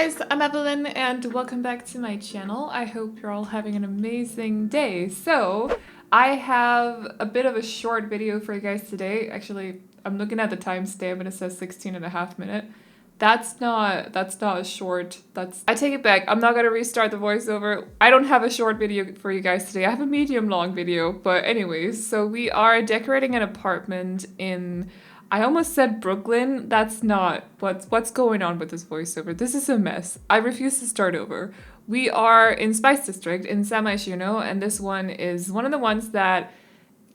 guys, I'm Aveline and welcome back to my channel. I hope you're all having an amazing day. So, I have a bit of a short video for you guys today. Actually, I'm looking at the timestamp and it says 16.5 minutes. That's not a short. I take it back. I'm not gonna restart the voiceover. I don't have a short video for you guys today. I have a medium long video, but anyways, so we are decorating an apartment in, I almost said Brooklyn. That's not what's going on with this voiceover. This is a mess. I refuse to start over. We are in Spice District in Myshuno, and this one is one of the ones that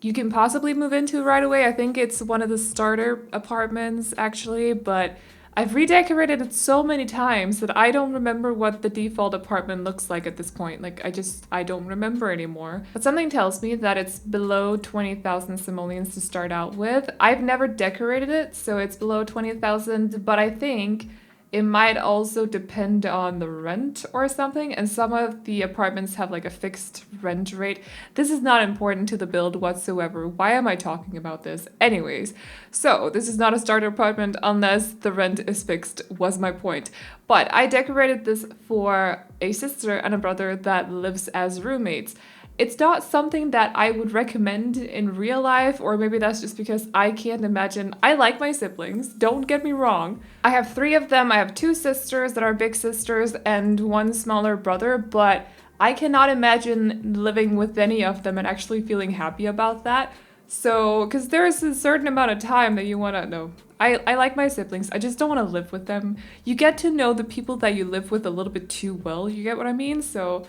you can possibly move into right away. I think it's one of the starter apartments actually, but I've redecorated it so many times that I don't remember what the default apartment looks like at this point. Like, I don't remember anymore. But something tells me that it's below 20,000 simoleons to start out with. I've never decorated it, so it's below 20,000, but I think it might also depend on the rent or something, and some of the apartments have like a fixed rent rate. This is not important to the build whatsoever. Why am I talking about this? Anyways, so this is not a starter apartment unless the rent is fixed, was my point. But I decorated this for a sister and a brother that lives as roommates. It's not something that I would recommend in real life, or maybe that's just because I can't imagine. I like my siblings, don't get me wrong. I have 3 of them. I have 2 sisters that are big sisters and 1 smaller brother, but I cannot imagine living with any of them and actually feeling happy about that. So, because there's a certain amount of time that you want to know. I like my siblings. I just don't want to live with them. You get to know the people that you live with a little bit too well, you get what I mean? So,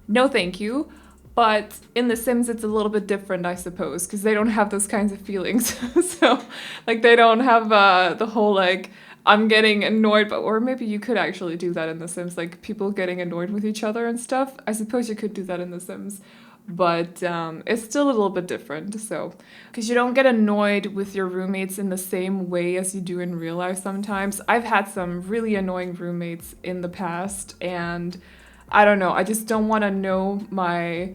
no thank you. But in The Sims, it's a little bit different, I suppose, because they don't have those kinds of feelings. So, like, they don't have the whole, like, I'm getting annoyed, but, or maybe you could actually do that in The Sims, like, people getting annoyed with each other and stuff. I suppose you could do that in The Sims, but it's still a little bit different, so. Because you don't get annoyed with your roommates in the same way as you do in real life sometimes. I've had some really annoying roommates in the past, and I don't know, I just don't want to know my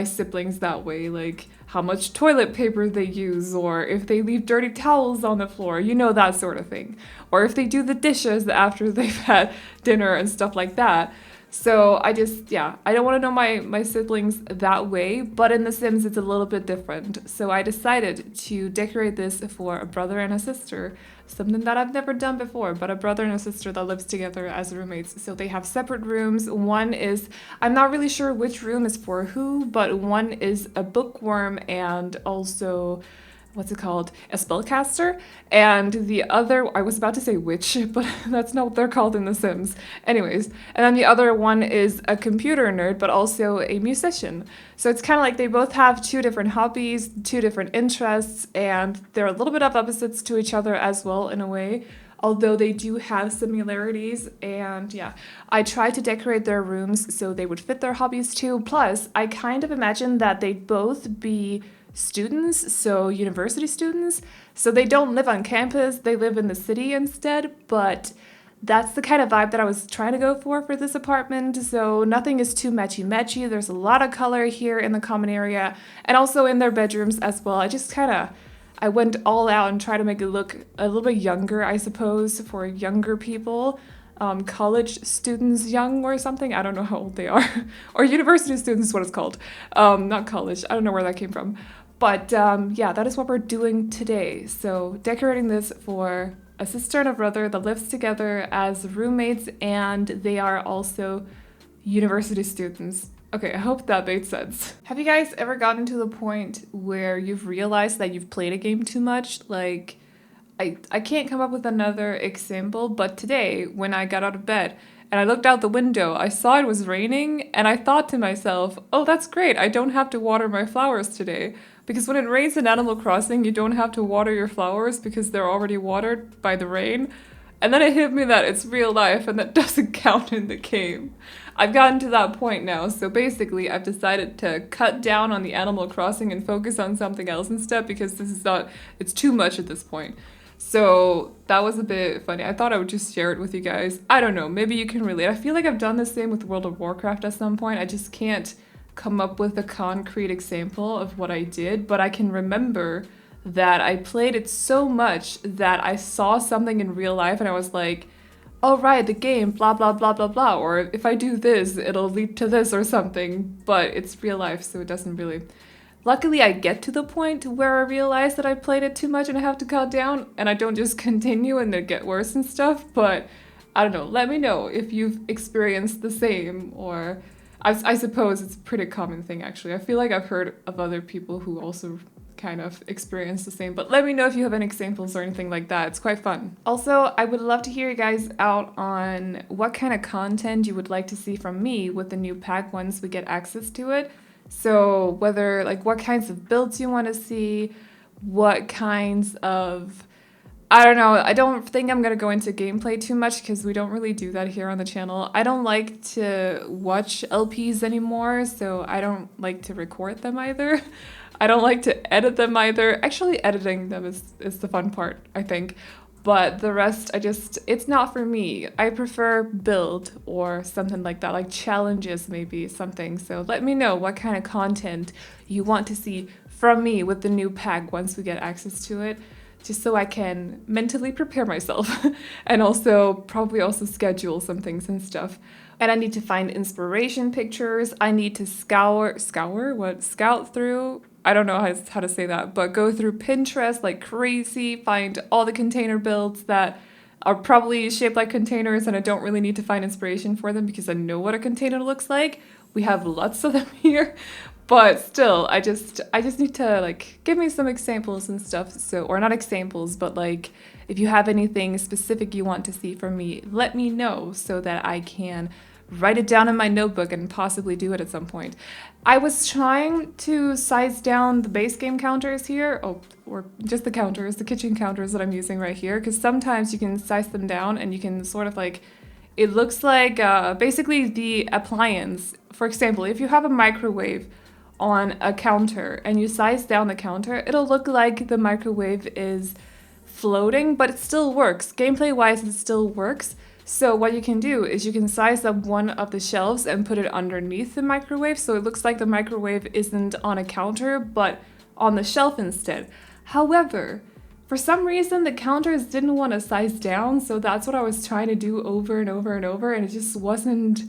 siblings that way, like how much toilet paper they use, or if they leave dirty towels on the floor, you know, that sort of thing. Or if they do the dishes after they've had dinner and stuff like that. So I just, yeah, I don't want to know my siblings that way, but in The Sims it's a little bit different. So I decided to decorate this for a brother and a sister, something that I've never done before, but a brother and a sister that lives together as roommates. So they have separate rooms. One is, I'm not really sure which room is for who, but one is a bookworm and also, what's it called? A spellcaster. And the other, I was about to say witch, but that's not what they're called in The Sims. Anyways, and then the other one is a computer nerd, but also a musician. So it's kind of like they both have 2 different hobbies, 2 different interests, and they're a little bit of opposites to each other as well in a way, although they do have similarities. And yeah, I tried to decorate their rooms so they would fit their hobbies too. Plus, I kind of imagined that they'd both be students, so university students. So they don't live on campus, they live in the city instead, but that's the kind of vibe that I was trying to go for this apartment. So nothing is too matchy-matchy. There's a lot of color here in the common area and also in their bedrooms as well. I went all out and tried to make it look a little bit younger, I suppose, for younger people. College students young or something. I don't know how old they are. Or university students is what it's called. Not college. I don't know where that came from. But yeah, that is what we're doing today. So decorating this for a sister and a brother that lives together as roommates, and they are also university students. Okay, I hope that made sense. Have you guys ever gotten to the point where you've realized that you've played a game too much? Like, I can't come up with another example, but today when I got out of bed and I looked out the window, I saw it was raining, and I thought to myself, oh, that's great, I don't have to water my flowers today. Because when it rains in Animal Crossing, you don't have to water your flowers because they're already watered by the rain. And then it hit me that it's real life and that doesn't count in the game. I've gotten to that point now, so basically I've decided to cut down on the Animal Crossing and focus on something else instead, because it's too much at this point. So that was a bit funny. I thought I would just share it with you guys. I don't know, maybe you can relate. I feel like I've done the same with World of Warcraft at some point. I just can't come up with a concrete example of what I did, but I can remember that I played it so much that I saw something in real life and I was like, oh right, the game, blah blah blah blah blah, or if I do this, it'll lead to this or something, but it's real life, so it doesn't really. Luckily, I get to the point where I realize that I played it too much and I have to cut down, and I don't just continue and then get worse and stuff, but I don't know, let me know if you've experienced the same, or I suppose it's a pretty common thing actually. I feel like I've heard of other people who also kind of experience the same, but let me know if you have any examples or anything like that. It's quite fun. Also, I would love to hear you guys out on what kind of content you would like to see from me with the new pack once we get access to it. So whether like what kinds of builds you want to see, what kinds of, I don't know, I don't think I'm gonna go into gameplay too much because we don't really do that here on the channel. I don't like to watch LPs anymore, so I don't like to record them either. I don't like to edit them either. Actually, editing them is the fun part, I think. But the rest, it's not for me. I prefer build or something like that, like challenges maybe, something. So let me know what kind of content you want to see from me with the new pack once we get access to it, just so I can mentally prepare myself and also probably also schedule some things and stuff. And I need to find inspiration pictures. I need to scout through. I don't know how to say that, but go through Pinterest like crazy, find all the container builds that are probably shaped like containers, and I don't really need to find inspiration for them because I know what a container looks like. We have lots of them here, but still, I just need to like give me some examples and stuff. So, or not examples, but like if you have anything specific you want to see from me, let me know so that I can write it down in my notebook and possibly do it at some point. I was trying to size down the base game counters here, or just the counters, the kitchen counters that I'm using right here, because sometimes you can size them down and you can sort of like, it looks like basically the appliance. For example, if you have a microwave on a counter and you size down the counter, it'll look like the microwave is floating, but it still works. Gameplay wise, it still works. So what you can do is you can size up one of the shelves and put it underneath the microwave, so it looks like the microwave isn't on a counter, but on the shelf instead. However, for some reason, the counters didn't want to size down, so that's what I was trying to do over and over and over, and it just wasn't,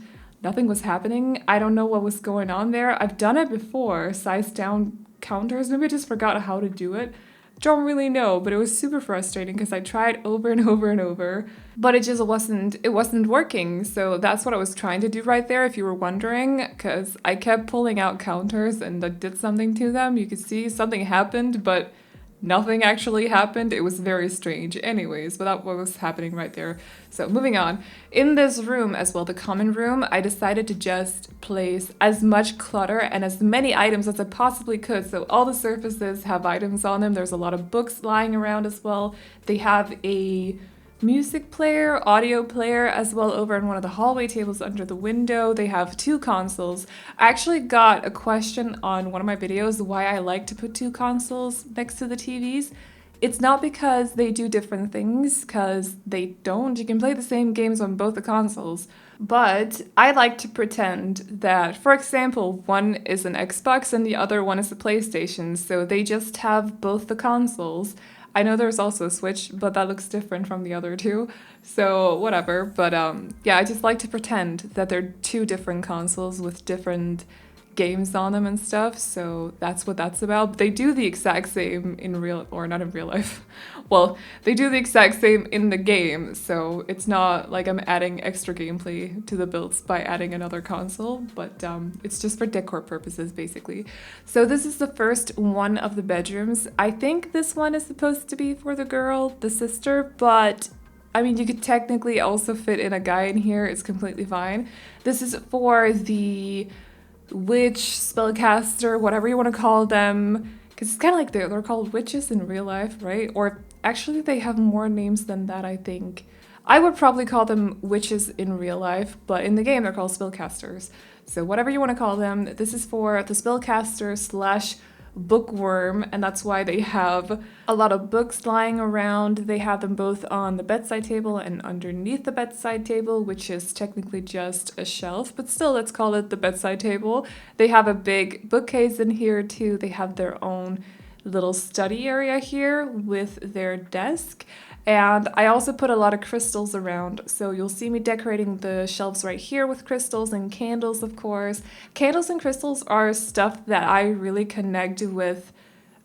nothing was happening. I don't know what was going on there. I've done it before, sized down counters. Maybe I just forgot how to do it. Don't really know, but it was super frustrating because I tried over and over and over, but it just wasn't working. So that's what I was trying to do right there, if you were wondering, because I kept pulling out counters and I did something to them. You could see something happened, but nothing actually happened. It was very strange. Anyways, but that's what was happening right there. So moving on. In this room as well, the common room, I decided to just place as much clutter and as many items as I possibly could. So all the surfaces have items on them. There's a lot of books lying around as well. They have a music player, audio player as well over in one of the hallway tables under the window. They have two consoles. I actually got a question on one of my videos why I like to put two consoles next to the TVs. It's not because they do different things, because they don't. You can play the same games on both the consoles. But I like to pretend that, for example, one is an Xbox and the other one is a PlayStation, so they just have both the consoles. I know there's also a Switch, but that looks different from the other two, so whatever. But yeah, I just like to pretend that they're two different consoles with different games on them and stuff, so that's what that's about. They do the exact same in real, or not in real life. Well, they do the exact same in the game, so it's not like I'm adding extra gameplay to the builds by adding another console, but it's just for decor purposes, basically. So this is the first one of the bedrooms. I think this one is supposed to be for the girl, the sister, but I mean, you could technically also fit in a guy in here. It's completely fine. This is for the witch, spellcaster, whatever you want to call them, because it's kind of like they're called witches in real life, right? Or actually they have more names than that, I think. I would probably call them witches in real life, but in the game they're called spellcasters. So whatever you want to call them, this is for the spellcaster slash bookworm, and that's why they have a lot of books lying around. They have them both on the bedside table and underneath the bedside table, which is technically just a shelf, but still let's call it the bedside table. They have a big bookcase in here too. They have their own little study area here with their desk. And I also put a lot of crystals around. So you'll see me decorating the shelves right here with crystals and candles, of course. Candles and crystals are stuff that I really connect with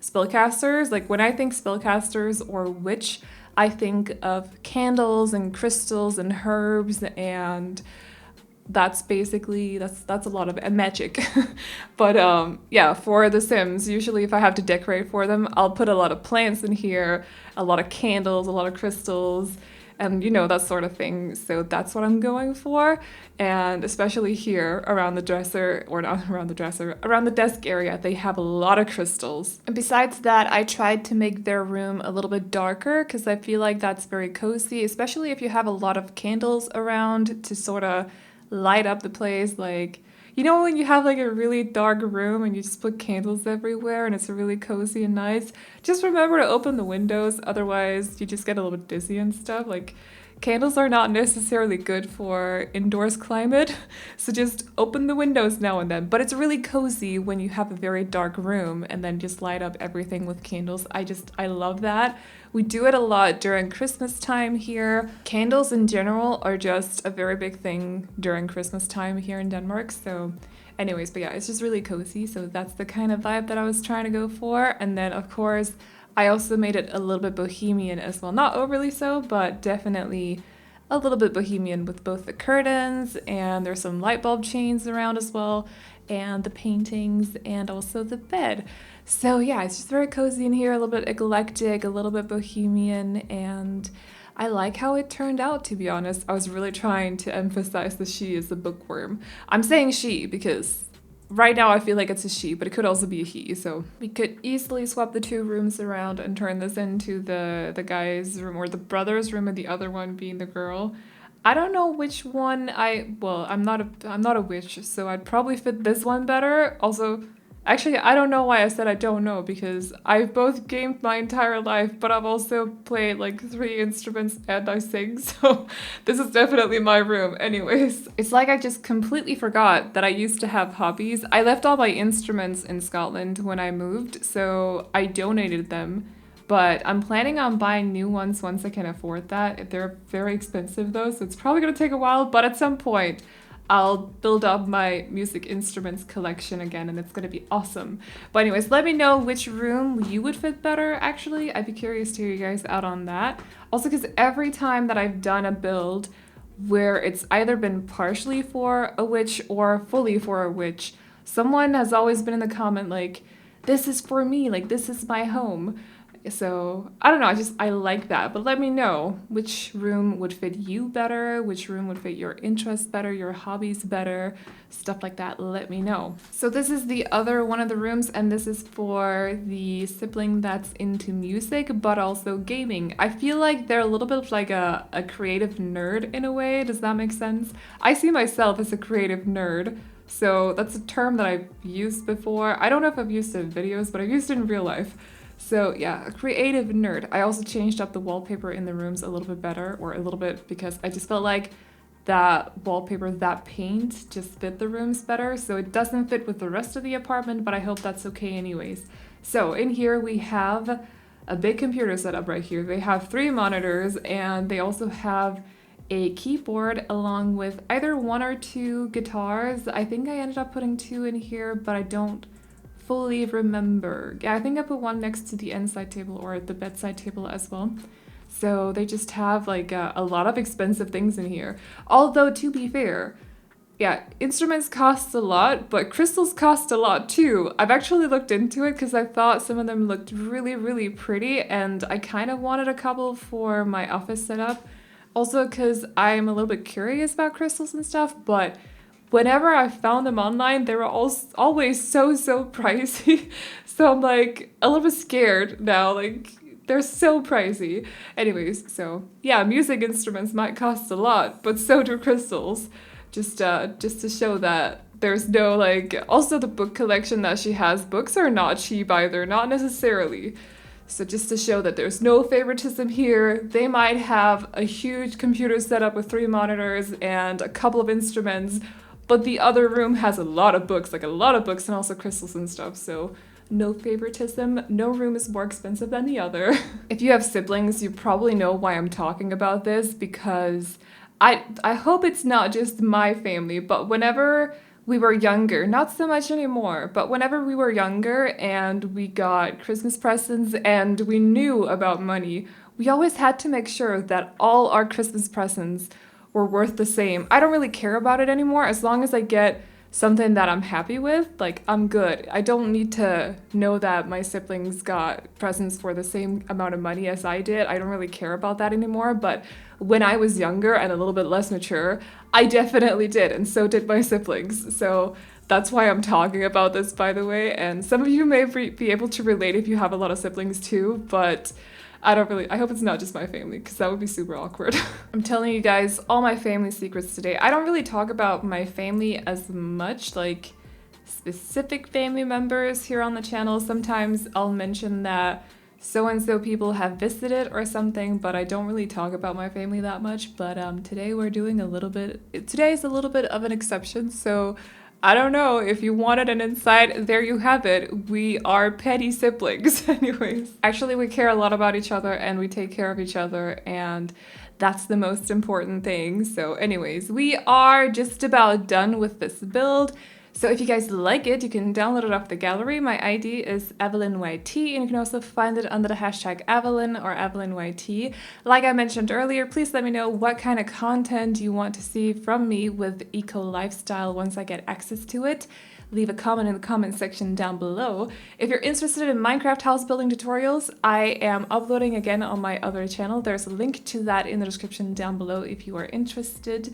spellcasters. Like when I think spellcasters or witch, I think of candles and crystals and herbs, and that's basically that's a lot of magic. But yeah, for the Sims, usually if I have to decorate for them, I'll put a lot of plants in here, a lot of candles, a lot of crystals, and you know, that sort of thing. So that's what I'm going for. And especially here around the dresser, or not around the dresser, around the desk area, they have a lot of crystals. And besides that, I tried to make their room a little bit darker because I feel like that's very cozy, especially if you have a lot of candles around to sort of light up the place. Like, you know, when you have like a really dark room and you just put candles everywhere and it's really cozy and nice, just remember to open the windows, otherwise you just get a little bit dizzy and stuff. Like, candles are not necessarily good for indoors climate, so just open the windows now and then. But it's really cozy when you have a very dark room and then just light up everything with candles. I love that. We do it a lot during Christmas time here. Candles in general are just a very big thing during Christmas time here in Denmark. So anyways, but yeah, it's just really cozy. So that's the kind of vibe that I was trying to go for. And then of course, I also made it a little bit bohemian as well. Not overly so, but definitely a little bit bohemian with both the curtains, and there's some light bulb chains around as well, and the paintings, and also the bed. So yeah, it's just very cozy in here, a little bit eclectic, a little bit bohemian, and I like how it turned out, to be honest. I was really trying to emphasize that she is a bookworm. I'm saying she because right now I feel like it's a she, but it could also be a he, so we could easily swap the two rooms around and turn this into the guy's room, or the brother's room, and the other one being the girl. I don't know which one I'm not a witch, so I'd probably fit this one better. Also, actually, I don't know why I said I don't know, because I've both gamed my entire life, but I've also played like 3 instruments and I sing, so this is definitely my room. Anyways, it's like I just completely forgot that I used to have hobbies. I left all my instruments in Scotland when I moved, so I donated them. But I'm planning on buying new ones once I can afford that. They're very expensive though, so it's probably gonna take a while, but at some point I'll build up my music instruments collection again, and it's gonna be awesome. But anyways, let me know which room you would fit better, actually. I'd be curious to hear you guys out on that. Also, because every time that I've done a build where it's either been partially for a witch or fully for a witch, someone has always been in the comment like, this is for me, like this is my home. So I don't know, I like that. But let me know which room would fit you better, which room would fit your interests better, your hobbies better, stuff like that. Let me know. So this is the other one of the rooms, and this is for the sibling that's into music but also gaming. I feel like they're a little bit like a creative nerd in a way. Does that make sense? I see myself as a creative nerd. So that's a term that I've used before. I don't know if I've used it in videos, but I've used it in real life. So yeah, a creative nerd. I also changed up the wallpaper in the rooms a little bit better, or a little bit, because I just felt like that wallpaper, that paint just fit the rooms better. So it doesn't fit with the rest of the apartment, but I hope that's okay anyways. So in here we have a big computer setup right here. They have 3 monitors, and they also have a keyboard along with either 1 or 2 guitars. I think I ended up putting 2 in here, but I don't fully remember. Yeah, I think I put 1 next to the end side table, or the bedside table as well. So they just have like a lot of expensive things in here. Although, to be fair, yeah, instruments cost a lot, but crystals cost a lot too. I've actually looked into it because I thought some of them looked really, really pretty, and I kind of wanted a couple for my office setup. Also because I'm a little bit curious about crystals and stuff, but whenever I found them online, they were always so pricey. So I'm like a little bit scared now, like they're so pricey. Anyways, so yeah, music instruments might cost a lot, but so do crystals. Just to show that there's no like, also the book collection that she has, books are not cheap either, not necessarily. So just to show that there's no favoritism here, they might have a huge computer setup with 3 monitors and a couple of instruments, but the other room has a lot of books, and also crystals and stuff, so no favoritism, no room is more expensive than the other. If you have siblings, you probably know why I'm talking about this, because I hope it's not just my family, but whenever we were younger, not so much anymore, but whenever we were younger and we got Christmas presents and we knew about money, we always had to make sure that all our Christmas presents were worth the same. I don't really care about it anymore. As long as I get something that I'm happy with, like, I'm good. I don't need to know that my siblings got presents for the same amount of money as I did. I don't really care about that anymore. But when I was younger and a little bit less mature, I definitely did, and so did my siblings. So that's why I'm talking about this, by the way. And some of you may be able to relate if you have a lot of siblings too, but I hope it's not just my family, because that would be super awkward. I'm telling you guys all my family secrets today. I don't really talk about my family as much, like specific family members here on the channel. Sometimes I'll mention that so-and-so people have visited or something, but I don't really talk about my family that much. But today we're doing today's a little bit of an exception, so I don't know, if you wanted an insight, there you have it. We are petty siblings. Anyways, actually we care a lot about each other and we take care of each other, and that's the most important thing. So anyways, we are just about done with this build. So if you guys like it, you can download it off the gallery. My ID is AvelineYT, and you can also find it under the hashtag Aveline or AvelineYT. Like I mentioned earlier, please let me know what kind of content you want to see from me with eco lifestyle once I get access to it. Leave a comment in the comment section down below. If you're interested in Minecraft house building tutorials, I am uploading again on my other channel. There's a link to that in the description down below if you are interested.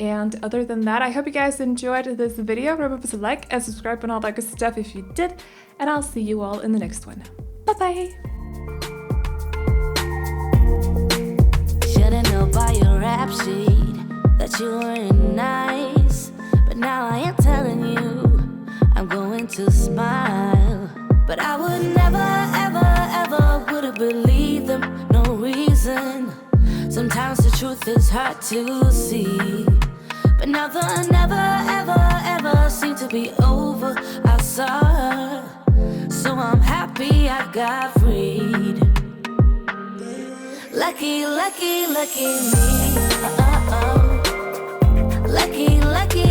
And other than that, I hope you guys enjoyed this video. Remember to like and subscribe and all that good stuff if you did. And I'll see you all in the next one. Bye-bye! Should've known by your rap sheet that you weren't nice, but now I am telling you I'm going to smile. But I would never, ever, ever would've believed them, no reason. Sometimes the truth is hard to see, but now the never, ever, ever seemed to be over. I saw her, so I'm happy I got freed. Lucky, lucky, lucky me. Lucky, lucky